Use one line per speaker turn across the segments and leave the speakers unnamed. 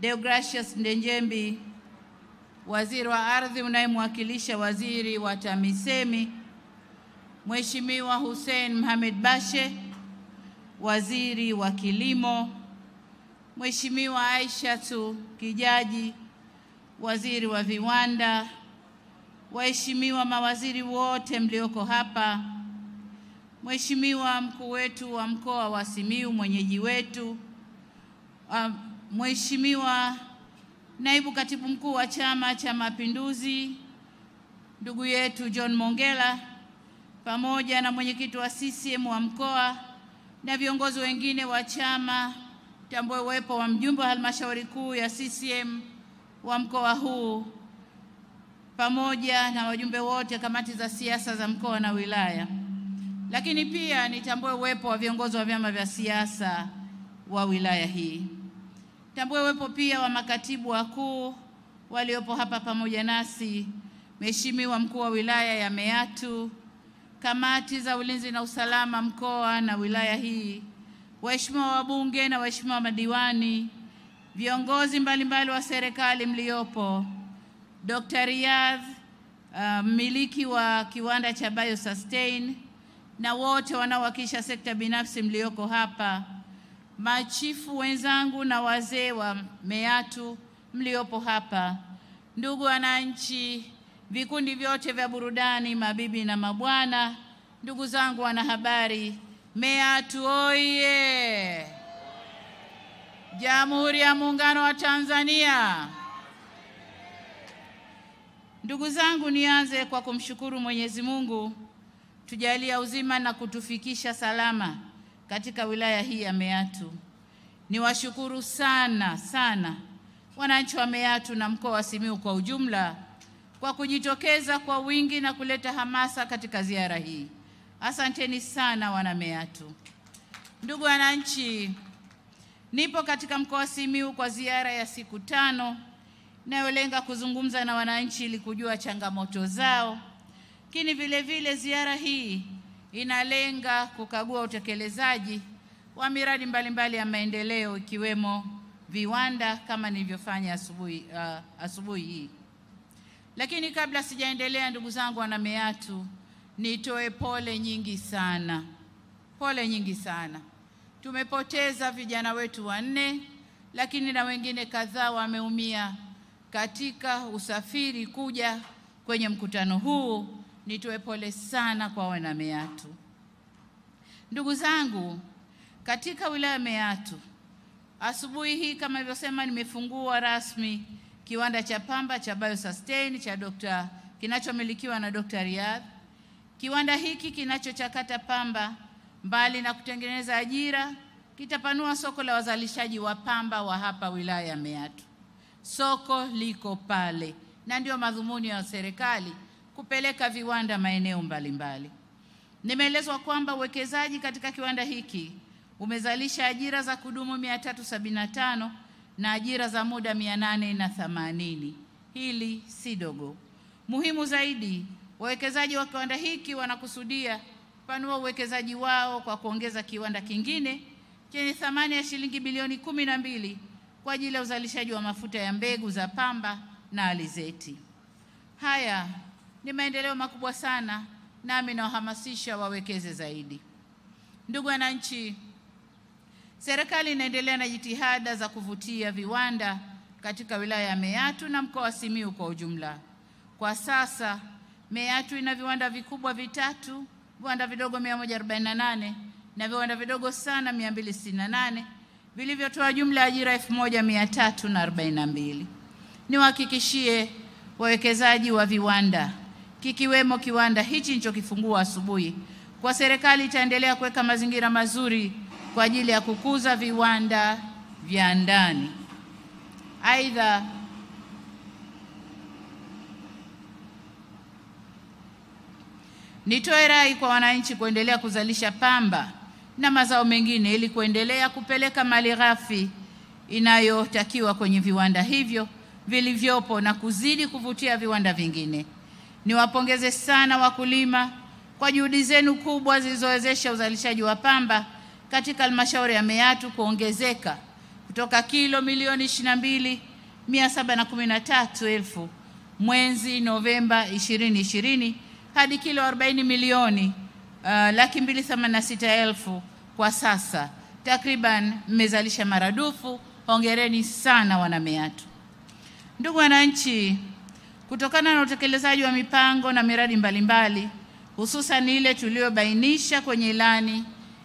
Deogratius Ndejembi, Waziri wa Ardhi unayemwakilisha Waziri wa TAMISEMI, Mheshimiwa Hussein Mohamed Bashe, Waziri wa Kilimo, Mheshimiwa Aishatu Kijaji, Waziri wa Viwanda, waheshimiwa mawaziri wote mlioko hapa, Mheshimiwa mkuu wetu wa mkoa wa Simiyu, mwenyeji wetu, Mheshimiwa naibu katibu mkuu wa Chama cha Mapinduzi, ndugu yetu John Mongela, pamoja na mwenyekiti wa CCM wa mkoa na viongozi wengine wa chama, tambue uwepo wa mjumbe wa halmashauri kuu ya CCM wa mkoa huu, pamoja na wajumbe wote kamati za siasa za mkoa na wilaya. Lakini pia nitambue uwepo wa viongozi wa vyama vya siasa wa wilaya hii. Tambue uwepo pia wa makatibu wakuu waliopo hapa pamoja nasi, Mheshimiwa mkuu wa wilaya ya Meatu, kamati za ulinzi na usalama mkoa na wilaya hii, waheshimiwa wabunge na waheshimiwa madiwani, viongozi mbalimbali wa serikali mliopo, Dr. Riyadh, mmiliki wa kiwanda cha BioSustain, na wote wanaowakilisha sekta binafsi mlioko hapa, machifu wenzangu na wazee wa Meatu mliopo hapa, ndugu wananchi, vikundi vyote vya burudani, mabibi na mabwana, ndugu zangu wanahabari, Meatu oye! Jamhuri ya Muungano wa Tanzania. Ndugu zangu, nianze kwa kumshukuru Mwenyezi Mungu tujalia uzima na kutufikisha salama katika wilaya hii ya Meatu. Niwashukuru sana sana wananchi wa Meatu na mkoa wa Simiyu kwa ujumla kwa kujitokeza kwa wingi na kuleta hamasa katika ziara hii. Asanteni sana wana Meatu. Ndugu wananchi, nipo katika mkoa wa Simiyu kwa ziara ya siku 5 inayolenga kuzungumza na wananchi ili kujua changamoto zao. Lakini vile vile ziara hii inalenga kukagua utekelezaji wa miradi mbalimbali ya maendeleo ikiwemo viwanda kama nilivyofanya asubuhi hii. Lakini kabla sijaendelea, ndugu zangu wana Meatu, nitoe pole nyingi sana. Pole nyingi sana. Tumepoteza vijana wetu 4, lakini na wengine kadhaa wameumia katika usafiri kuja kwenye mkutano huu. Nitoe pole sana kwa wana Meatu. Ndugu zangu, katika wilaya ya Meatu, asubuhi hii kama nilivyosema, nimefungua rasmi kiwanda cha pamba cha BioSustain cha kinachomilikiwa na Dr. Riyadh. Kiwanda hiki kinachochakata pamba, mbali na kutengeneza ajira, kitapanua soko la wazalishaji wa pamba wa hapa wilaya ya Meatu. Soko liko pale, na ndio madhumuni ya serikali kupeleka viwanda maeneo mbalimbali. Nimeelezwa kwamba uwekezaji katika kiwanda hiki umezalisha ajira za kudumu 375 na ajira za muda 880. Hili si dogo. Muhimu zaidi, wawekezaji wa kiwanda hiki wanakusudia panua uwekezaji wao kwa kuongeza kiwanda kingine chenye thamani ya shilingi bilioni 12 kwa ajili ya uzalishaji wa mafuta ya mbegu za pamba na alizeti. Haya ni maendeleo makubwa sana, nami nawahamasisha wawekeze zaidi. Ndugu wananchi, serikali inaendelea na jitihada za kuvutia viwanda katika wilaya ya Meatu na mkoa wa Simiyu kwa ujumla. Kwa sasa Meatu ina viwanda vikubwa 3, viwanda vidogo 148 na viwanda vidogo sana 268 vilivyotoa jumla ajira 1342. Niwahakikishie wawekezaji wa viwanda, kikiwemo kiwanda hichi nilichokifungua asubuhi, kwa serikali itaendelea kuweka mazingira mazuri kwa ajili ya kukuza viwanda vya ndani. Aidha, nitoe rai kwa wananchi kuendelea kuzalisha pamba na mazao mengine ili kuendelea kupeleka malighafi inayotakiwa kwenye viwanda hivyo vilivyopo na kuzidi kuvutia viwanda vingine. Niwapongeze sana wakulima kwa juhudi zenu kubwa zilizowezesha uzalishaji wa pamba katika halmashauri ya Meatu kuongezeka kutoka kilo milioni 22,713,000 mwezi Novemba 2020 hadi kilo 40 milioni 286,000 kwa sasa. Takriban mmezalisha maradufu. Hongereni sana wana Meatu. Ndugu wananchi, kutokana na utekelezaji wa mipango na miradi mbalimbali, hususan ile tuliyobainisha kwenye ilani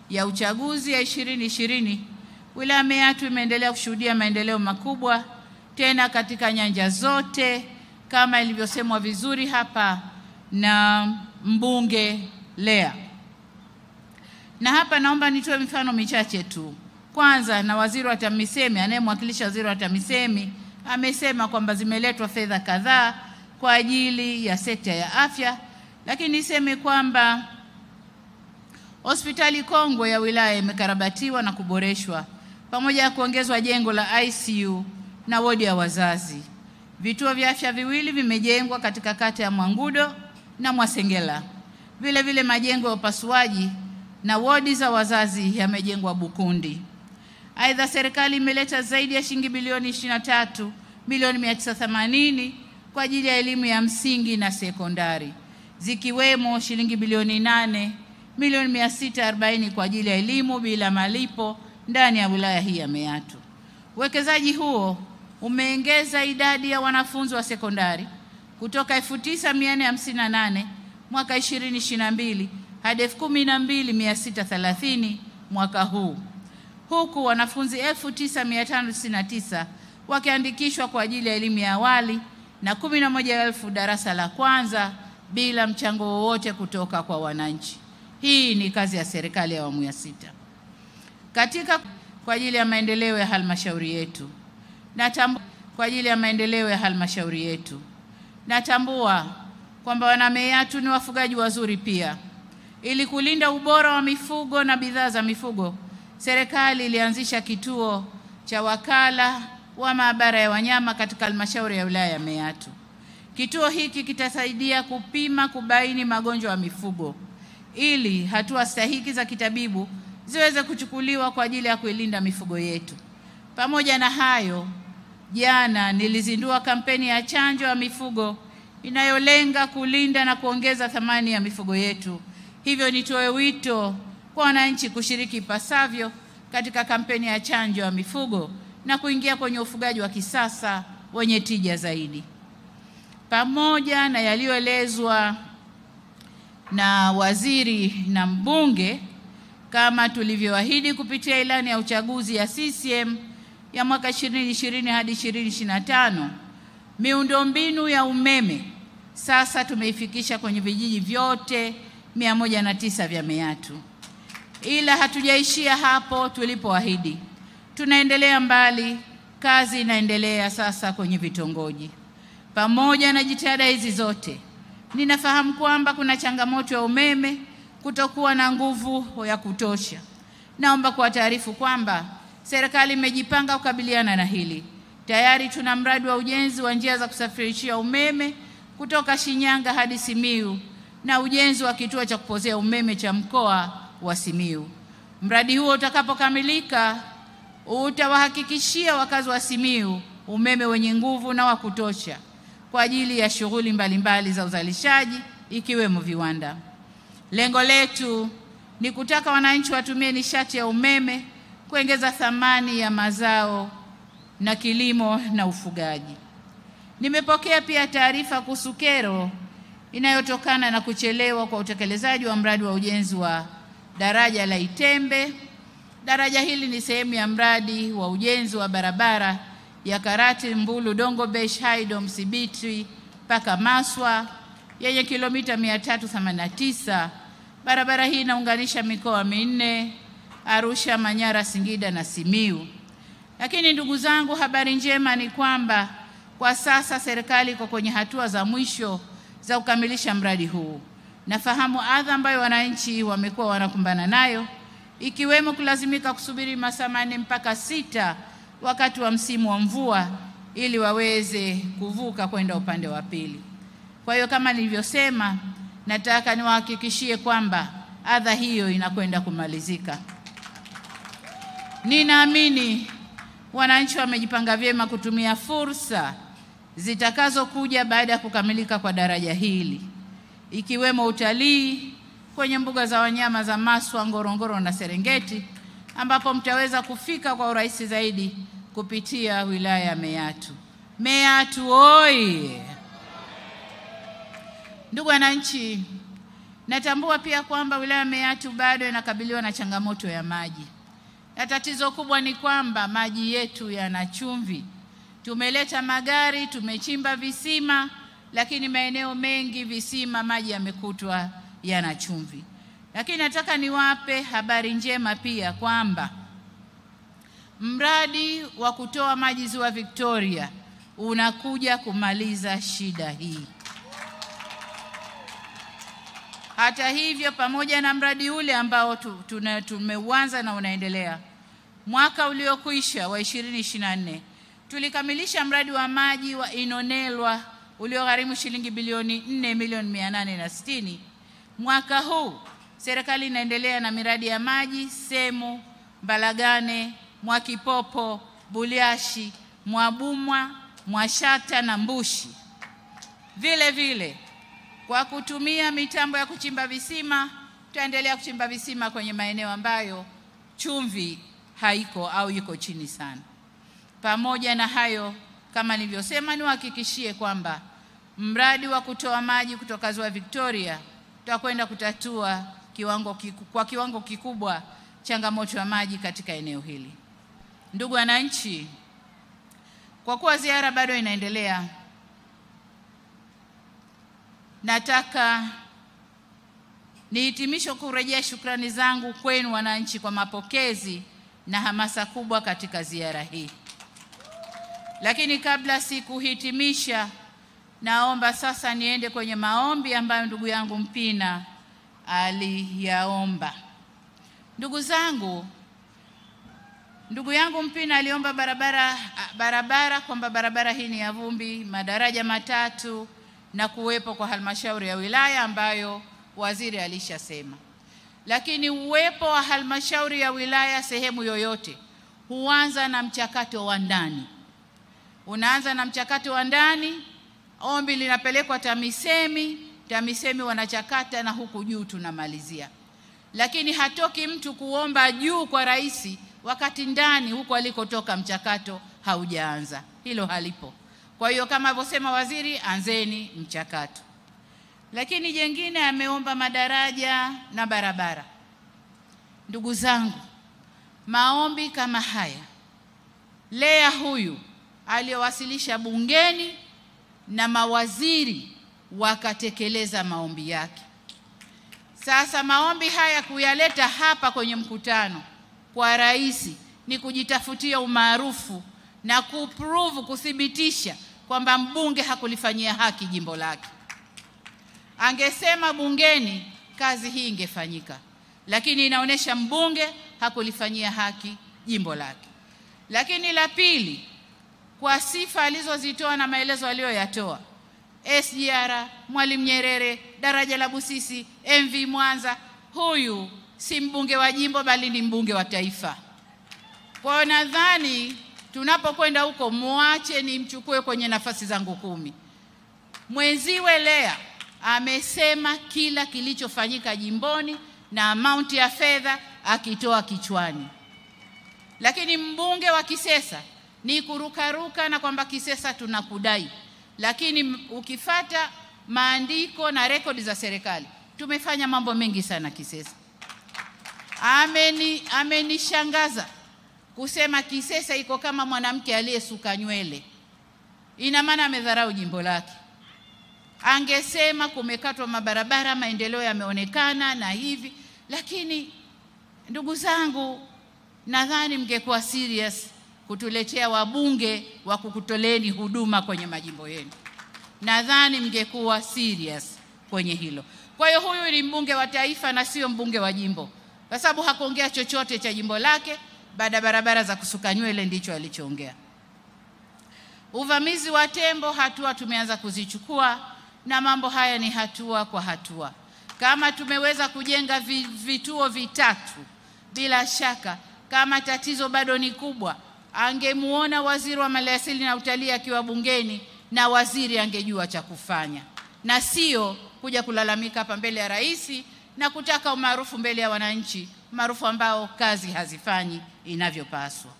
ya uchaguzi ya 2020, wilaya Meatu imeendelea kushuhudia maendeleo makubwa tena katika nyanja zote kama ilivyosemwa vizuri hapa na mbunge Lea. Na hapa naomba nitoe mifano michache tu. Kwanza, na waziri wa TAMISEMI, anayemwakilisha waziri wa TAMISEMI, amesema kwamba zimeletwa fedha kadhaa kwa ajili ya sekta ya afya, lakini niseme kwamba hospitali kongwe ya wilaya imekarabatiwa na kuboreshwa pamoja na kuongezwa jengo la ICU na wodi ya wazazi. Vituo vya afya viwili vimejengwa katika kata ya Mwangudo na Mwasengela. Vile vile majengo ya upasuaji na wodi za wazazi yamejengwa Bukundi. Aidha, serikali imeleta zaidi ya shilingi bilioni 23,980,000 kwa ajili ya elimu ya msingi na sekondari, zikiwemo shilingi bilioni 8,640,000 kwa ajili ya elimu bila malipo ndani ya wilaya hii ya Meatu. Uwekezaji huo umeongeza idadi ya wanafunzi wa sekondari kutoka 9,458 mwaka 2022 hadi 12,630 mwaka huu, huku wanafunzi 9,599 wakiandikishwa kwa ajili ya elimu ya awali na 11,000 darasa la kwanza bila mchango wowote kutoka kwa wananchi. Hii ni kazi ya serikali ya awamu ya 6. Kwa ajili ya maendeleo ya halmashauri yetu. Natambua kwamba wana Meatu ni wafugaji wazuri pia. Ili kulinda ubora wa mifugo na bidhaa za mifugo, serikali ilianzisha kituo cha wakala wa maabara ya wanyama katika halmashauri ya wilaya ya Meatu. Kituo hiki kitasaidia kupima, kubaini magonjwa ya mifugo ili hatua stahiki za kitabibu ziweze kuchukuliwa kwa ajili ya kuilinda mifugo yetu. Pamoja na hayo, jana nilizindua kampeni ya chanjo ya mifugo inayolenga kulinda na kuongeza thamani ya mifugo yetu. Hivyo nitoe wito kwa wananchi kushiriki ipasavyo katika kampeni ya chanjo ya mifugo na kuingia kwenye ufugaji wa kisasa wenye tija zaidi. Pamoja na yaliyoelezwa na waziri na mbunge, kama tulivyoahidi kupitia ilani ya uchaguzi ya CCM ya mwaka 2020 hadi 2025, miundombinu ya umeme sasa tumeifikisha kwenye vijiji vyote 109 vya Meatu. Ila hatujaishia hapo tulipoahidi. Tunaendelea mbali, kazi inaendelea sasa kwenye vitongoji. Pamoja na jitihada hizi zote, ninafahamu kwamba kuna changamoto ya umeme kutokuwa na nguvu ya kutosha. Naomba kuwataarifu kwamba serikali imejipanga kukabiliana na hili. Tayari tuna mradi wa ujenzi wa njia za kusafirishia umeme kutoka Shinyanga hadi Simiyu na ujenzi wa kituo cha kupozea umeme cha mkoa wa Simiyu. Mradi huo utakapokamilika utawahakikishia wakazi wa Simiyu umeme wenye nguvu na wa kutosha kwa ajili ya shughuli mbalimbali za uzalishaji ikiwemo viwanda. Lengo letu ni kutaka wananchi watumie nishati ya umeme kuongeza thamani ya mazao na kilimo na ufugaji. Nimepokea pia taarifa kuhusu kero inayotokana na kuchelewa kwa utekelezaji wa mradi wa ujenzi wa daraja la Itembe. Daraja hili ni sehemu ya mradi wa ujenzi wa barabara ya Karati Mbulu Dongobesh Haido Msibiti mpaka Maswa yenye kilomita 389. Barabara hii inaunganisha mikoa minne: Arusha, Manyara, Singida na Simiyu. Lakini ndugu zangu, habari njema ni kwamba kwa sasa serikali iko kwenye hatua za mwisho za kukamilisha mradi huu. Nafahamu adha ambayo wananchi wamekuwa wanakumbana nayo, ikiwemo kulazimika kusubiri masaa 4 mpaka 6 wakati wa msimu wa mvua ili waweze kuvuka kwenda upande wa pili. Kwa hiyo kama nilivyosema, nataka niwahakikishie kwamba adha hiyo inakwenda kumalizika. Ninaamini wananchi wamejipanga vyema kutumia fursa zitakazokuja baada ya kukamilika kwa daraja hili, ikiwemo utalii kwenye mbuga za wanyama za Maswa, Ngorongoro na Serengeti, ambapo mtaweza kufika kwa urahisi zaidi kupitia wilaya ya Meatu. Meatu oye! Ndugu wananchi, natambua pia kwamba wilaya ya Meatu bado inakabiliwa na changamoto ya maji. Na tatizo kubwa ni kwamba maji yetu yana chumvi. Tumeleta magari, tumechimba visima, lakini maeneo mengi visima maji yamekutwa yana chumvi. Lakini nataka niwape habari njema pia kwamba mradi wa kutoa maji Ziwa Victoria unakuja kumaliza shida hii. Hata hivyo, pamoja na mradi ule ambao tumeuanza na unaendelea, mwaka uliokwisha wa 2024 tulikamilisha mradi wa maji wa Inonelwa uliogharimu shilingi bilioni 4,860,000. Mwaka huu serikali inaendelea na miradi ya maji Semu, Mbalagane, Mwakipopo, Buliashi, Mwabumwa, Mwashata na Mbushi. Vile vile kwa kutumia mitambo ya kuchimba visima, tutaendelea kuchimba visima kwenye maeneo ambayo chumvi haiko au iko chini sana. Pamoja na hayo, kama nilivyosema, niwahakikishie kwamba mradi wa kutoa maji kutoka Ziwa Victoria tutakwenda kutatua kwa kiwango kikubwa changamoto ya maji katika eneo hili. Ndugu wananchi, kwa kuwa ziara bado inaendelea, nataka nihitimishe kurejea shukrani zangu kwenu wananchi kwa mapokezi na hamasa kubwa katika ziara hii. Lakini kabla sikuhitimisha, naomba sasa niende kwenye maombi ambayo ndugu yangu Mpina aliyaomba. Ndugu zangu, ndugu yangu Mpina aliomba barabara kwamba barabara hii ni ya vumbi, madaraja matatu na kuwepo kwa halmashauri ya wilaya ambayo waziri alishasema. Lakini uwepo wa halmashauri ya wilaya sehemu yoyote huanza na mchakato wa ndani. Unaanza na mchakato wa ndani, ombi linapelekwa TAMISEMI wanachakata na huku juu tunamalizia. Lakini hatoki mtu kuomba juu kwa rais wakati ndani huko alikotoka mchakato haujaanza. Hilo halipo. Kwa hiyo kama alivyosema waziri, anzeni mchakato. Lakini jengine ameomba madaraja na barabara. Ndugu zangu, maombi kama haya Lea huyu aliyowasilisha bungeni na mawaziri wakatekeleza maombi yake. Sasa maombi haya kuyaleta hapa kwenye mkutano kwa rais ni kujitafutia umaarufu na kuthibitisha kwamba mbunge hakulifanyia haki jimbo lake. Angesema bungeni, kazi hii ingefanyika, lakini inaonesha mbunge hakulifanyia haki jimbo lake. Lakini la pili, kwa sifa alizozitoa na maelezo aliyoyatoa, SGR, Mwalimu Nyerere, daraja la Busisi, MV Mwanza, huyu si mbunge wa jimbo bali ni mbunge wa taifa. Kwa nadhani tunapokwenda huko muache nimchukue kwenye nafasi zangu 10. Mwenziwe Lea amesema kila kilichofanyika jimboni na amount ya fedha akitoa kichwani. Lakini mbunge wa Kisesa ni kurukaruka na kwamba Kisesa tunakudai. Lakini ukifata maandiko na rekodi za serikali, tumefanya mambo mengi sana Kisesa. Amenishangaza kusema Kisesa iko kama mwanamke aliyesuka nywele. Ina maana amedharau jimbo lake. Angesema kumekatwa mabarabara, maendeleo yameonekana na hivi. Lakini ndugu zangu, nadhani mngekuwa serious kutuletea wabunge wa kukutoleni huduma kwenye majimbo yenu. Nadhani mngekuwa serious kwenye hilo. Kwa hiyo huyu ni mbunge wa taifa na sio mbunge wa jimbo, kwa sababu hakuongea chochote cha jimbo lake. Baada barabara za kusuka nywele ndicho alichoongea. Uvamizi wa tembo, hatua tumeanza kuzichukua, na mambo haya ni hatua kwa hatua. Kama tumeweza kujenga vituo 3, bila shaka kama tatizo bado ni kubwa, angemuona waziri wa maliasili na utalii akiwa bungeni, na waziri angejua cha kufanya, na sio kuja kulalamika hapa mbele ya rais na kutaka umaarufu mbele ya wananchi, maarufu ambao kazi hazifanyi inavyopaswa.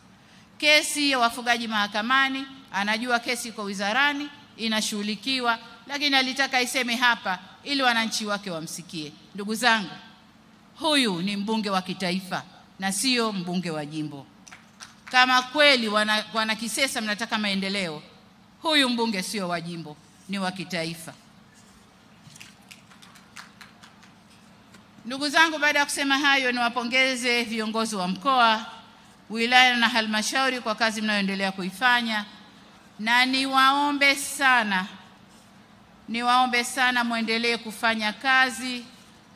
Kesi ya wafugaji mahakamani, anajua kesi iko wizarani inashughulikiwa, lakini alitaka iseme hapa ili wananchi wake wamsikie. Ndugu zangu, huyu ni mbunge wa kitaifa na sio mbunge wa jimbo. Kama kweli wana Kisesa mnataka maendeleo, huyu mbunge sio wa jimbo, ni wa kitaifa. Ndugu zangu, baada ya kusema hayo, niwapongeze viongozi wa mkoa, wilaya na halmashauri kwa kazi mnayoendelea kuifanya, na niwaombe sana muendelee kufanya kazi,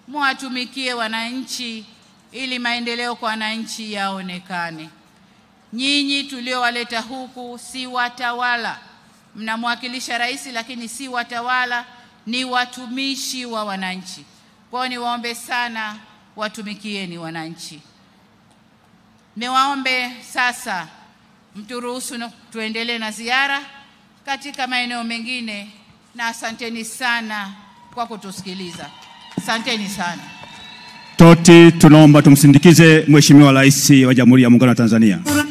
muwatumikie wananchi ili maendeleo kwa wananchi yaonekane. Nyinyi tuliowaleta huku si watawala, mnamwakilisha rais lakini si watawala, ni watumishi wa wananchi. Kwa hiyo niwaombe sana, watumikieni wananchi. Niwaombe sasa mturuhusu tuendelee na ziara katika maeneo mengine, na asanteni sana kwa kutusikiliza. Asanteni sana.
Toti, tunaomba tumsindikize Mheshimiwa Rais wa Jamhuri ya Muungano wa Tanzania.
Oh,